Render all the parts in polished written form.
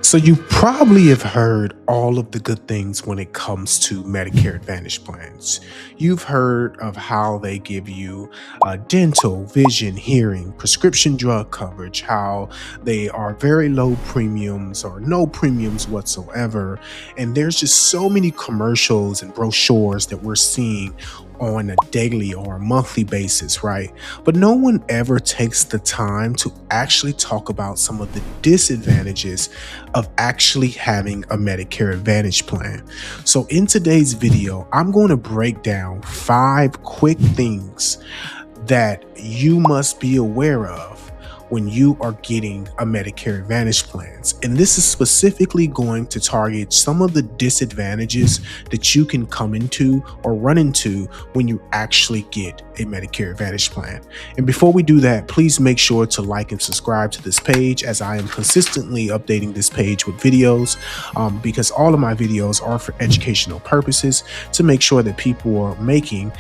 So you probably have heard all of the good things when it comes to Medicare Advantage plans. You've heard of how they give you dental, vision, hearing, prescription drug coverage, how they are very low premiums or no premiums whatsoever. And there's just so many commercials and brochures that we're seeing on a daily or a monthly basis, right? But no one ever takes the time to actually talk about some of the disadvantages of actually having a Medicare Advantage plan. So, in today's video, I'm going to break down 5 quick things that you must be aware of when you are getting a Medicare Advantage plans. And this is specifically going to target some of the disadvantages that you can come into or run into when you actually get a Medicare Advantage plan. And before we do that, please make sure to like and subscribe to this page, as I am consistently updating this page with videos, because all of my videos are for educational purposes to make sure that people are making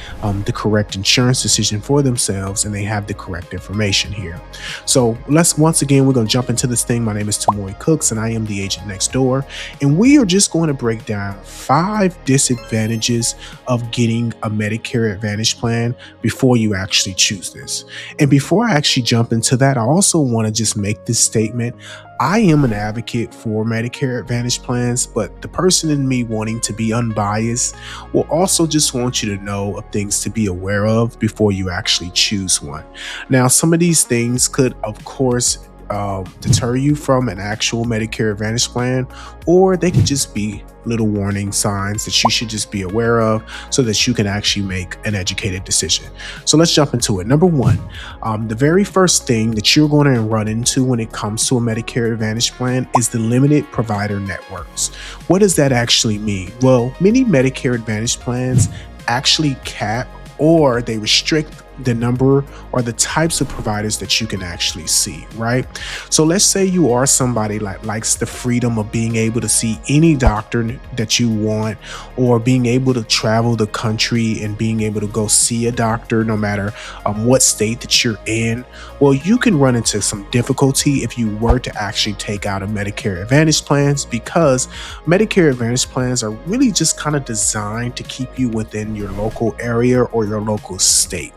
the correct insurance decision for themselves and they have the correct information here. So we're going to jump into this thing. My name is Tamori Cooks and I am the agent next door. And we are just going to break down 5 disadvantages of getting a Medicare Advantage plan before you actually choose this. And before I actually jump into that, I also want to just make this statement. I am an advocate for Medicare Advantage plans, but the person in me wanting to be unbiased will also just want you to know of things to be aware of before you actually choose one. Now, some of these things could, of course, deter you from an actual Medicare Advantage plan, or they could just be little warning signs that you should just be aware of so that you can actually make an educated decision. So let's jump into it. Number one, the very first thing that you're going to run into when it comes to a Medicare Advantage plan is the limited provider networks. What does that actually mean? Well, many Medicare Advantage plans actually cap or they restrict the number or the types of providers that you can actually see, right? So let's say you are somebody that likes the freedom of being able to see any doctor that you want, or being able to travel the country and being able to go see a doctor no matter what state that you're in. Well, you can run into some difficulty if you were to actually take out a Medicare Advantage plans, because Medicare Advantage plans are really just kind of designed to keep you within your local area or your local state.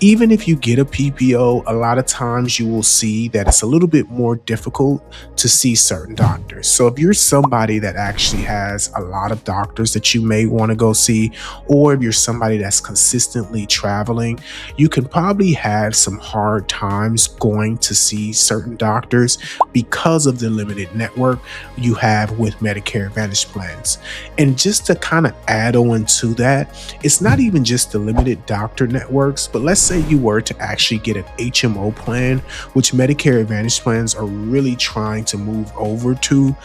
Even if you get a PPO, a lot of times you will see that it's a little bit more difficult to see certain doctors. So if you're somebody that actually has a lot of doctors that you may want to go see, or if you're somebody that's consistently traveling, you can probably have some hard times going to see certain doctors because of the limited network you have with Medicare Advantage plans. And just to kind of add on to that, it's not even just the limited doctor networks, but let's say you were to actually get an HMO plan, which Medicare Advantage plans are really trying to move over to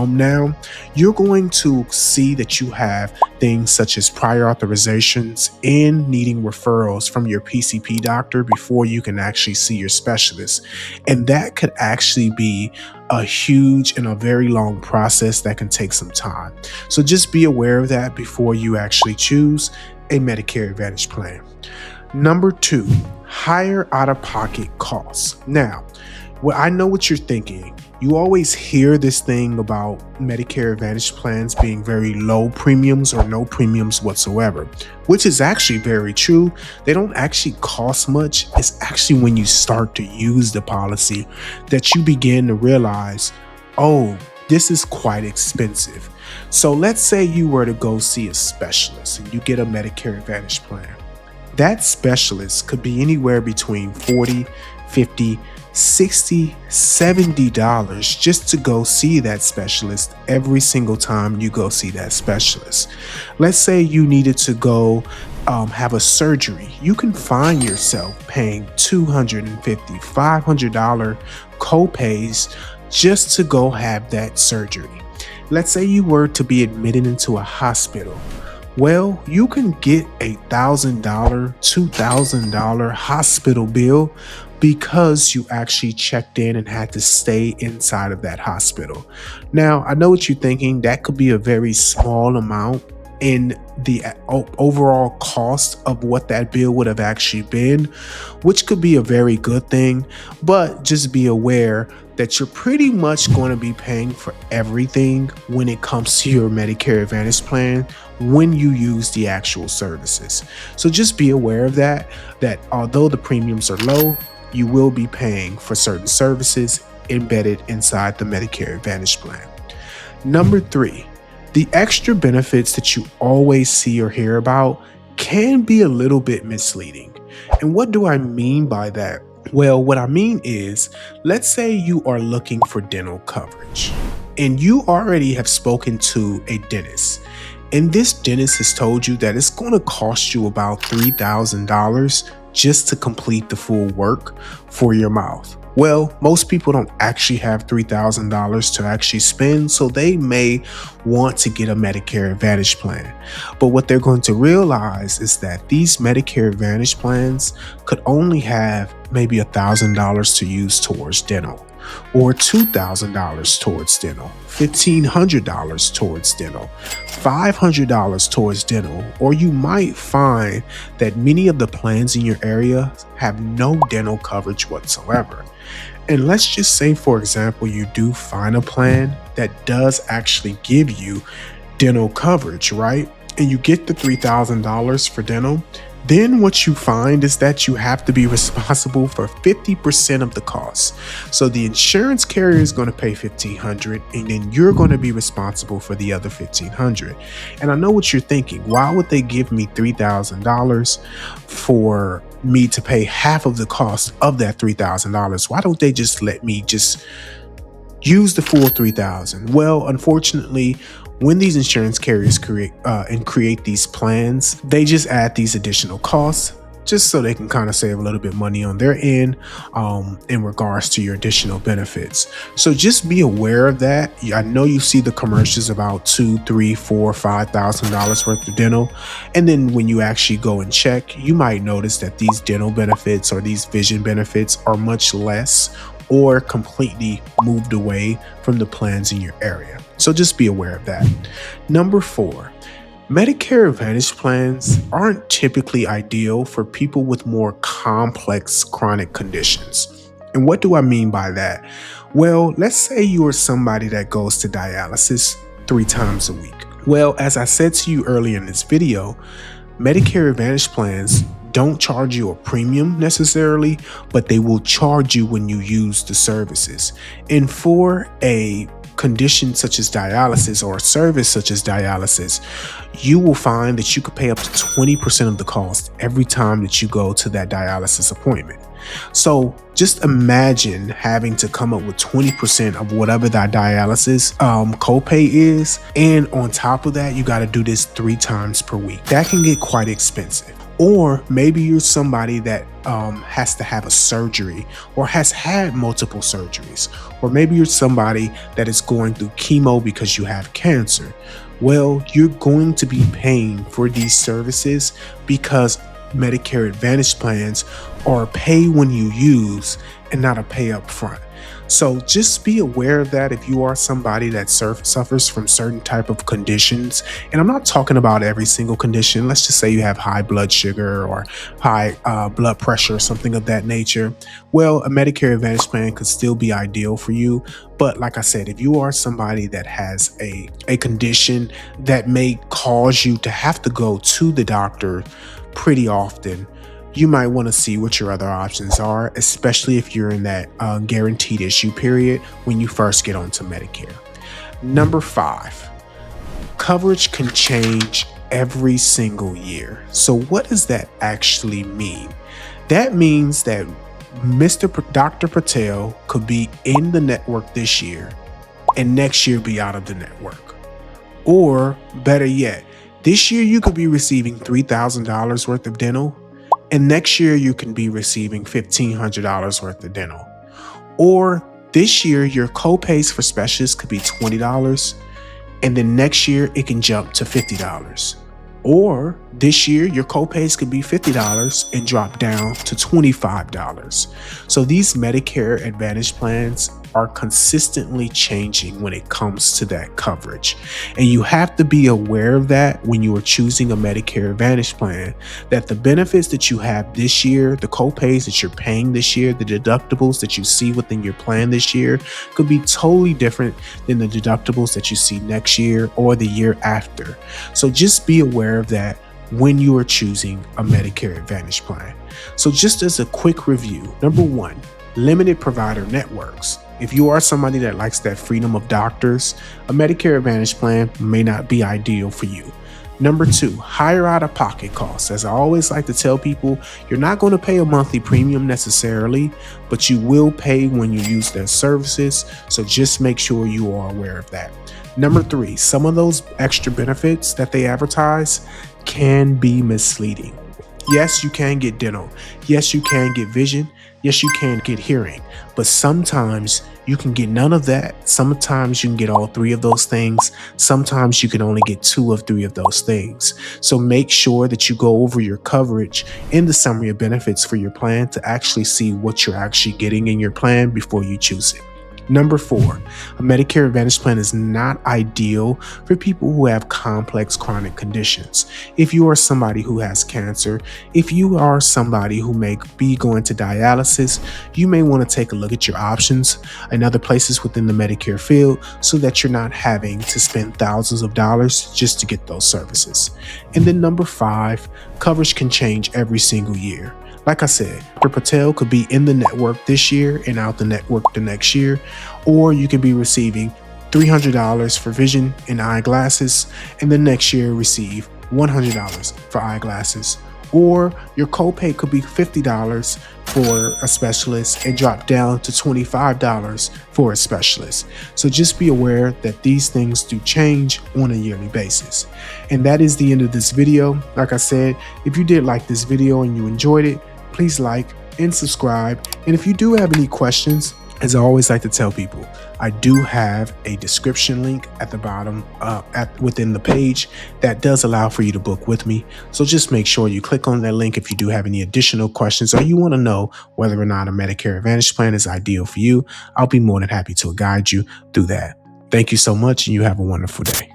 now, you're going to see that you have things such as prior authorizations and needing referrals from your PCP doctor before you can actually see your specialist. And that could actually be a huge and a very long process that can take some time. So just be aware of that before you actually choose a Medicare Advantage plan. Number 2, higher out-of-pocket costs. Now, I know what you're thinking. You always hear this thing about Medicare Advantage plans being very low premiums or no premiums whatsoever, which is actually very true. They don't actually cost much. It's actually when you start to use the policy that you begin to realize, oh, this is quite expensive. So let's say you were to go see a specialist and you get a Medicare Advantage plan. That specialist could be anywhere between $40, $50, $60, $70 just to go see that specialist every single time you go see that specialist. Let's say you needed to go have a surgery. You can find yourself paying $250, $500 copays just to go have that surgery. Let's say you were to be admitted into a hospital. Well, you can get a $1,000, $2,000 hospital bill because you actually checked in and had to stay inside of that hospital. Now, I know what you're thinking. That could be a very small amount in the overall cost of what that bill would have actually been, which could be a very good thing. But just be aware that you're pretty much going to be paying for everything when it comes to your Medicare Advantage plan when you use the actual services. So just be aware of that although the premiums are low, you will be paying for certain services embedded inside the Medicare Advantage plan. Number 3, the extra benefits that you always see or hear about can be a little bit misleading. And what do I mean by that? Well, what I mean is, let's say you are looking for dental coverage and you already have spoken to a dentist, and this dentist has told you that it's going to cost you about $3,000 just to complete the full work for your mouth. Well, most people don't actually have $3,000 to actually spend, so they may want to get a Medicare Advantage plan. But what they're going to realize is that these Medicare Advantage plans could only have maybe $1,000 to use towards dental, or $2,000 towards dental, $1,500 towards dental, $500 towards dental, or you might find that many of the plans in your area have no dental coverage whatsoever. And let's just say, for example, you do find a plan that does actually give you dental coverage, right? And you get the $3,000 for dental. Then what you find is that you have to be responsible for 50% of the cost. So the insurance carrier is going to pay $1,500, and then you're going to be responsible for the other $1,500. And I know what you're thinking. Why would they give me $3,000 for me to pay half of the cost of that $3,000? Why don't they just let me just use the full $3,000? Well, unfortunately, when these insurance carriers create these plans, they just add these additional costs just so they can kind of save a little bit money on their end in regards to your additional benefits. So just be aware of that. I know you see the commercials about $2,000, $3,000, $4,000, $5,000 worth of dental, and then when you actually go and check, you might notice that these dental benefits or these vision benefits are much less or completely moved away from the plans in your area. So just be aware of that. Number 4, Medicare Advantage plans aren't typically ideal for people with more complex chronic conditions. And what do I mean by that? Well, let's say you are somebody that goes to dialysis 3 times a week. Well, as I said to you earlier in this video, Medicare Advantage plans don't charge you a premium necessarily, but they will charge you when you use the services. And for a condition such as dialysis or a service such as dialysis, you will find that you could pay up to 20% of the cost every time that you go to that dialysis appointment. So just imagine having to come up with 20% of whatever that dialysis copay is. And on top of that, you got to do this 3 times per week. That can get quite expensive. Or maybe you're somebody that has to have a surgery or has had multiple surgeries. Or maybe you're somebody that is going through chemo because you have cancer. Well, you're going to be paying for these services because Medicare Advantage plans are a pay when you use and not a pay up front. So just be aware of that if you are somebody that suffers from certain type of conditions. And I'm not talking about every single condition. Let's just say you have high blood sugar or high blood pressure or something of that nature. Well, a Medicare Advantage plan could still be ideal for you. But like I said, if you are somebody that has a condition that may cause you to have to go to the doctor pretty often, you might want to see what your other options are, especially if you're in that guaranteed issue period when you first get onto Medicare. Number 5, coverage can change every single year. So what does that actually mean? That means that Dr. Patel could be in the network this year and next year be out of the network. Or better yet, this year you could be receiving $3,000 worth of dental, and next year you can be receiving $1,500 worth of dental. Or this year your copays for specialists could be $20, and then next year it can jump to $50. Or this year your copays could be $50 and drop down to $25. So these Medicare Advantage plans are consistently changing when it comes to that coverage. And you have to be aware of that when you are choosing a Medicare Advantage plan, that the benefits that you have this year, the copays that you're paying this year, the deductibles that you see within your plan this year could be totally different than the deductibles that you see next year or the year after. So just be aware of that when you are choosing a Medicare Advantage plan. So just as a quick review, number one, limited provider networks. If you are somebody that likes that freedom of doctors, a Medicare Advantage plan may not be ideal for you. Number two, higher out-of-pocket costs. As I always like to tell people, you're not going to pay a monthly premium necessarily, but you will pay when you use their services. So just make sure you are aware of that. Number three, some of those extra benefits that they advertise can be misleading. Yes, you can get dental. Yes, you can get vision. Yes, you can get hearing. But sometimes you can get none of that. Sometimes you can get all three of those things. Sometimes you can only get two of three of those things. So make sure that you go over your coverage in the summary of benefits for your plan to actually see what you're actually getting in your plan before you choose it. Number four, a Medicare Advantage plan is not ideal for people who have complex chronic conditions. If you are somebody who has cancer, if you are somebody who may be going to dialysis, you may want to take a look at your options and other places within the Medicare field so that you're not having to spend thousands of dollars just to get those services. And then number five, coverage can change every single year. Like I said, Dr. Patel could be in the network this year and out the network the next year, or you could be receiving $300 for vision and eyeglasses, and the next year receive $100 for eyeglasses. Or your copay could be $50 for a specialist and drop down to $25 for a specialist. So just be aware that these things do change on a yearly basis. And that is the end of this video. Like I said, if you did like this video and you enjoyed it, please like and subscribe. And if you do have any questions, as I always like to tell people, I do have a description link at the bottom within the page that does allow for you to book with me. So just make sure you click on that link if you do have any additional questions or you want to know whether or not a Medicare Advantage plan is ideal for you. I'll be more than happy to guide you through that. Thank you so much, and you have a wonderful day.